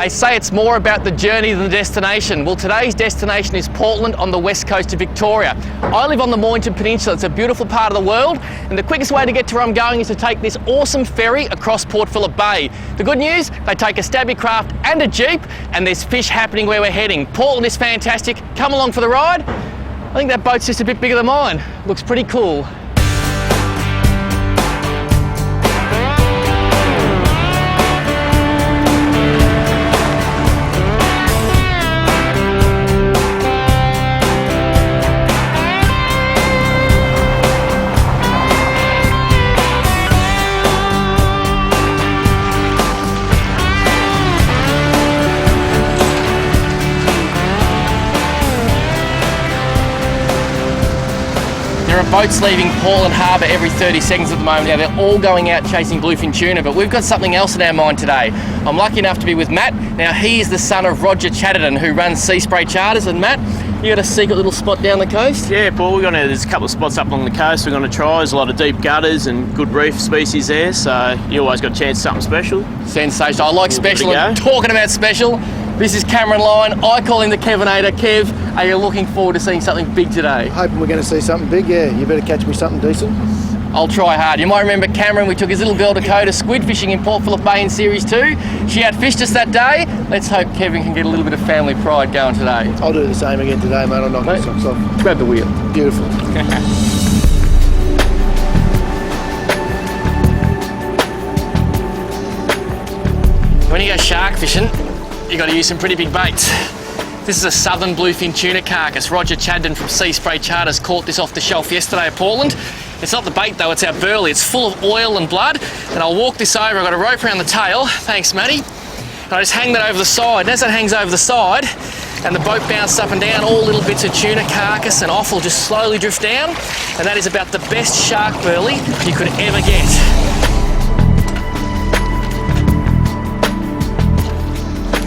They say it's more about the journey than the destination. Well, today's destination is Portland on the west coast of Victoria. I live on the Mornington Peninsula. It's a beautiful part of the world, and the quickest way to get to where I'm going is to take this awesome ferry across Port Phillip Bay. The good news, they take a stabby craft and a jeep, and there's fish happening where we're heading. Portland is fantastic. Come along for the ride. I think that boat's just a bit bigger than mine. Looks pretty cool. There are boats leaving Portland Harbour every 30 seconds at the moment. Now they're all going out chasing bluefin tuna, but we've got something else in our mind today. I'm lucky enough to be with Matt. Now he is the son of Roger Chatterton, who runs Sea Spray Charters. And Matt, you got a secret little spot down the coast? Yeah, Paul, there's a couple of spots up along the coast we're going to try. There's a lot of deep gutters and good reef species there, so you always got a chance of something special. Sensational. I like special. And talking about special, this is Cameron Lyon. I call him the Kevinator. Kev, are you looking forward to seeing something big today? Hoping we're going to see something big, yeah. You better catch me something decent. I'll try hard. You might remember Cameron, we took his little girl Dakota squid fishing in Port Phillip Bay in Series 2. She outfished us that day. Let's hope Kevin can get a little bit of family pride going today. I'll do the same again today, mate. I'll knock my socks off. Grab the wheel. Beautiful. When you go shark fishing, you got to use some pretty big baits. This is a southern bluefin tuna carcass. Roger Chatterton from Sea Spray Charters caught this off the shelf yesterday at Portland. It's not the bait though, it's our burley. It's full of oil and blood. And I'll walk this over. I've got a rope around the tail. Thanks, Matty. And I just hang that over the side. And as that hangs over the side, and the boat bounces up and down, all little bits of tuna carcass and offal just slowly drift down. And that is about the best shark burley you could ever get.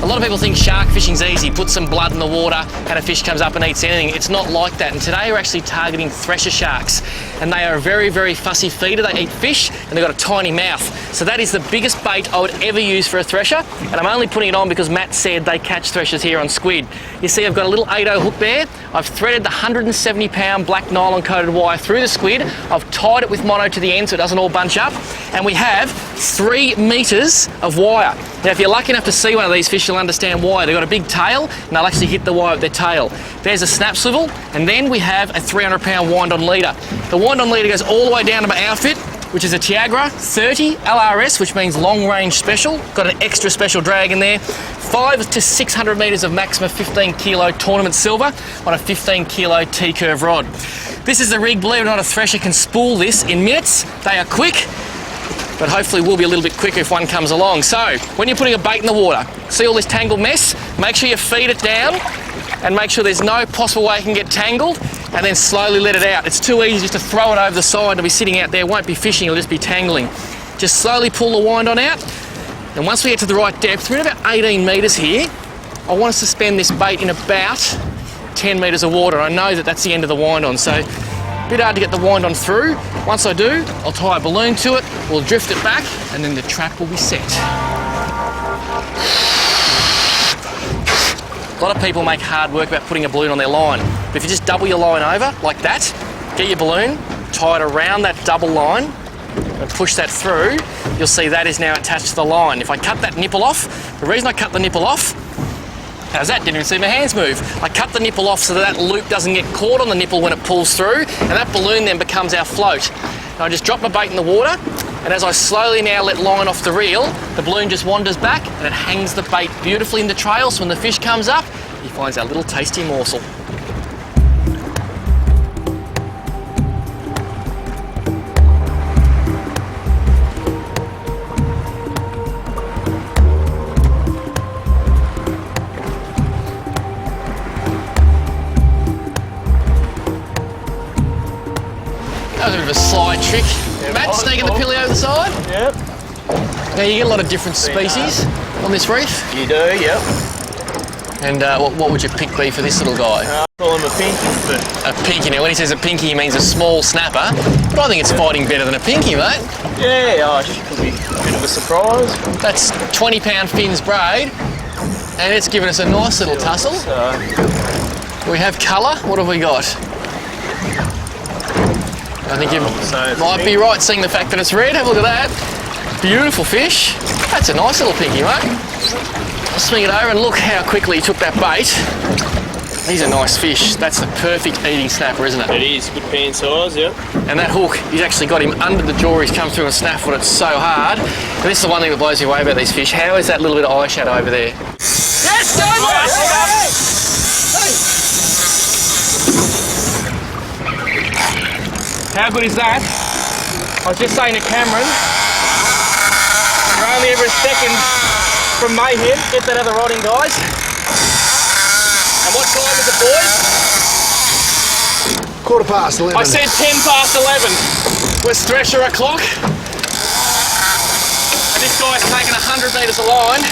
A lot of people think shark fishing's easy. Put some blood in the water and a fish comes up and eats anything. It's not like that. And today we're actually targeting thresher sharks. And they are a very, very fussy feeder. They eat fish and they've got a tiny mouth. So that is the biggest bait I would ever use for a thresher. And I'm only putting it on because Matt said they catch threshers here on squid. You see I've got a little 8/0 hook there. I've threaded the 170 pound black nylon coated wire through the squid. I've tied it with mono to the end so it doesn't all bunch up. And we have 3 meters of wire. Now if you're lucky enough to see one of these fish, you'll understand why. They've got a big tail and they'll actually hit the wire with their tail. There's a snap swivel, and then we have a 300 pound wind-on leader. The wind-on leader goes all the way down to my outfit, which is a Tiagra 30 LRS, which means long range special. Got an extra special drag in there. 500 to 600 metres of maximum 15 kilo tournament silver on a 15 kilo T-curve rod. This is the rig. Believe it or not, a thresher can spool this in minutes. They are quick, but hopefully we'll be a little bit quicker if one comes along. So when you're putting a bait in the water, see all this tangled mess? Make sure you feed it down and make sure there's no possible way it can get tangled, and then slowly let it out. It's too easy just to throw it over the side and be sitting out there. It won't be fishing, it'll just be tangling. Just slowly pull the wind on out, and once we get to the right depth, we're at about 18 metres here. I want to suspend this bait in about 10 metres of water. I know that that's the end of the wind on, so a bit hard to get the wind on through. Once I do, I'll tie a balloon to it, we'll drift it back, and then the trap will be set. A lot of people make hard work about putting a balloon on their line, but if you just double your line over like that, get your balloon, tie it around that double line, and push that through, you'll see that is now attached to the line. If I cut that nipple off, the reason I cut the nipple off, how's that? Didn't even see my hands move. I cut the nipple off so that loop doesn't get caught on the nipple when it pulls through, and that balloon then becomes our float. And I just drop my bait in the water, and as I slowly now let line off the reel, the balloon just wanders back and it hangs the bait beautifully in the trail, so when the fish comes up, he finds our little tasty morsel. That was a bit of a slide trick. Yeah, Matt, sneaking the pilly over the side. Yep. Now you get a lot of different species on this reef. You do, yep. And what would your pick be for this little guy? I call him a pinky. But a pinky. Now when he says a pinky, he means a small snapper. But I think it's fighting better than a pinky, mate. Yeah, it could be a bit of a surprise. That's 20 pound fins braid And it's given us a nice little tussle. We have colour. What have we got? I think you might be right seeing the fact that it's red. Have a look at that. Beautiful fish. That's a nice little pinky, mate. I'll swing it over and look how quickly he took that bait. These are nice fish. That's the perfect eating snapper, isn't it? It is, good pan size, yeah. And that hook, he's actually got him under the jaw. He's come through and snapped it so hard. And this is the one thing that blows me away about these fish. How is that little bit of eyeshadow over there? Yes, go, How good is that? I was just saying to Cameron, you're only ever a second from mayhem. Get that other rod in, guys. And what time is it, boys? 11:15. I said 11:10. Was Thresher o'clock? And this guy's taken 100 metres of line.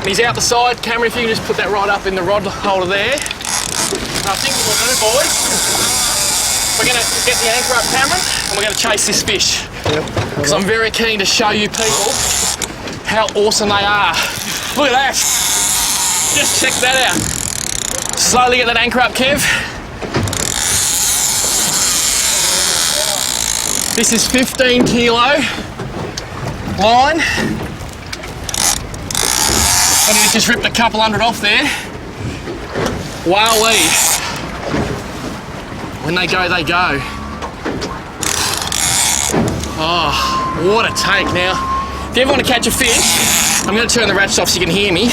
And he's out the side. Cameron, if you can just put that right up in the rod holder there. And I think what we'll do, boys, we're going to get the anchor up, Cameron, and we're going to chase this fish. Because I'm very keen to show you people how awesome they are. Look at that. Just check that out. Slowly get that anchor up, Kev. This is 15 kilo line. And he just ripped a couple hundred off there. Wowee. When they go, they go. Oh, what a take. Now, if you ever want to catch a fish, I'm going to turn the ratchet off so you can hear me.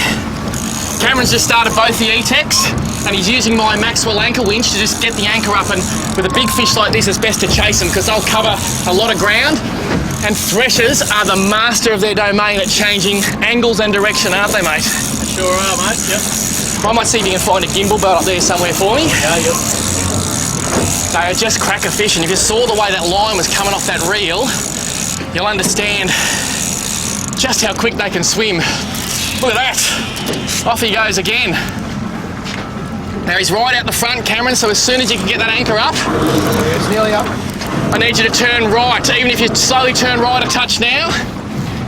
Cameron's just started both the E-Tex, and he's using my Maxwell anchor winch to just get the anchor up, and with a big fish like this, it's best to chase them because they'll cover a lot of ground, and threshers are the master of their domain at changing angles and direction, aren't they, mate? Sure are, mate, yep. I might see if you can find a gimbal boat up there somewhere for me. Yeah, yep. They just crack a fish, and if you saw the way that line was coming off that reel, you'll understand just how quick they can swim. Look at that. Off he goes again. Now he's right out the front, Cameron, so as soon as you can get that anchor up, It's nearly up. I need you to turn right. Even if you slowly turn right a touch now,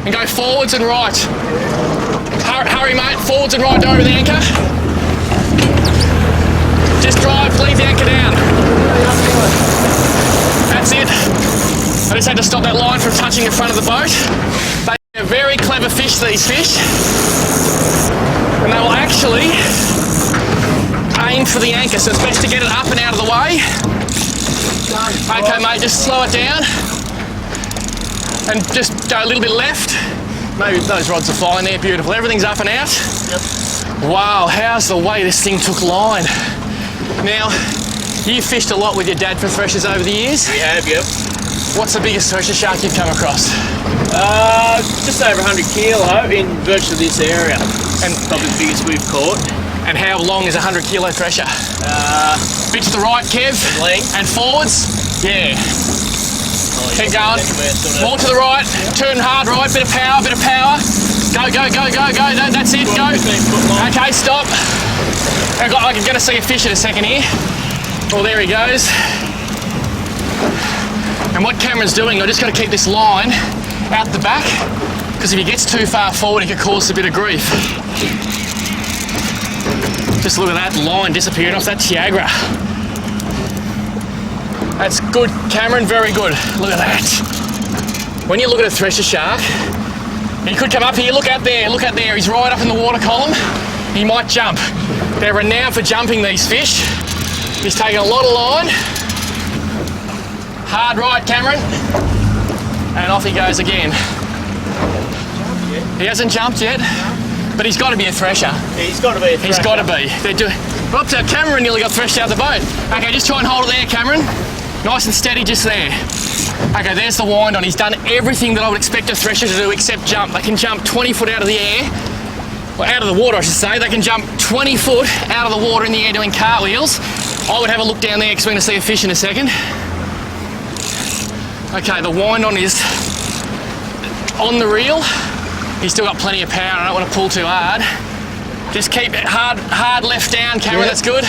and go forwards and right. Hurry, mate, forwards and right over the anchor. Just drive, leave the anchor down. That's it. I just had to stop that line from touching the front of the boat. They're very clever fish, these fish. And they will actually aim for the anchor, so it's best to get it up and out of the way. Okay, mate, just slow it down. And just go a little bit left. Maybe those rods are fine there, beautiful. Everything's up and out. Yep. Wow, how's the way this thing took line? Now, you fished a lot with your dad for threshers over the years. We have, yep. What's the biggest thresher shark you've come across? Just over 100 kilo in virtually this area. And probably the biggest we've caught. And how long is a 100 kilo thresher? Bit to the right, Kev. Length. And forwards. Yeah. Keep going. Sort of More to the right. Turn hard right. Bit of power, bit of power. Go, go, go, go, go. That's it. Go. 15-foot line. Okay, stop. I'm going to see a fish in a second here. Well, there he goes. And what Cameron's doing, I just got to keep this line out the back, because if he gets too far forward, he could cause a bit of grief. Just look at that line disappearing off that Tiagra. That's good, Cameron, very good. Look at that. When you look at a thresher shark, he could come up here, look out there, he's right up in the water column. He might jump. They're renowned for jumping, these fish. He's taking a lot of line. Hard right, Cameron. And off he goes again. He hasn't jumped yet, but he's got to be a thresher. He's got to be a thresher. He's got to be. Oops, Cameron nearly got threshed out the boat. Okay, just try and hold it there, Cameron. Nice and steady just there. Okay, there's the wind on. He's done everything that I would expect a thresher to do except jump. They can jump 20 foot out of the air. Well, out of the water, I should say. They can jump 20 foot out of the water in the air doing cartwheels. I would have a look down there because we're going to see a fish in a second. Okay, the wind on is on the reel. He's still got plenty of power. I don't want to pull too hard. Just keep it hard left down, Cameron. Yeah. That's good.